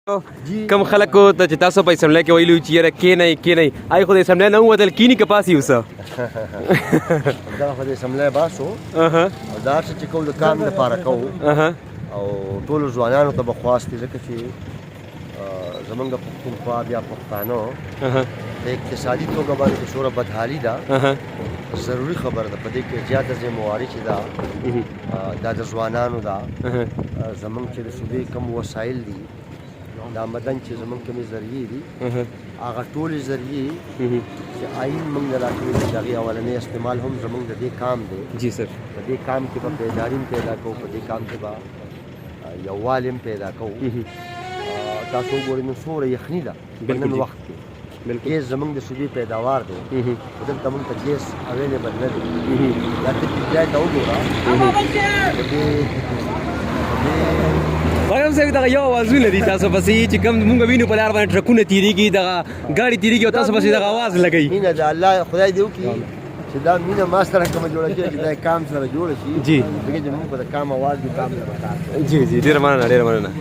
کم خلکو ته چې تاسو په اسمبلی کې ویلو چې یاره کینئ آی خو د اسمبلی نه ووتل کینی که پاسې اوسه دا خو د اسمبلی باسو او دا څه چې کوو د کام دپاره کوو او ټولو ځوانانو ته به خواست دي ځکه چې زمونږ د پښتونخوا بیا پښتانه د اقتصادي توګه باندې د شوره بدحالي ده ضروري خبره ده په دې کې زیاته ذمهواري چې ده دا د ځوانانو ده زمونږ چې د صوبې کم وسایل دي دا مدن چې زمونږ کمې ذریعې دي هغه ټولې ذریعې چې آئین موږ نه راکوي د هغې اولنی استعمال هم زمونږ د دې کام دی جی سر په دې کام کې به بیداري هم پیدا کوو په دې کام کې به یووالی هم پیدا کوو تاسو وګورئ نو څومره یخني ده په نن وخت کې ګیس زمونږ د صوبې پیداوار دی خو دلته موږ ته ګیس اویلیبل نه دی دا ته ځای ته وګوره مریم صاحب دغه یو اوازونه دي تاسو پسې چې کوم مونږ وینو په لار باندې ټرکونه تېرېږي دغه ګاډي تېرېږي او تاسو پسې دغه اواز لګوي مینه د الله خدای دې وکړي چې دا مینه ما سره کومه جوړه کړي چې دا کام سره جوړه شي جی ځکه چې موږ په د کام اواز دي کام نه پکار جی ډېره مننه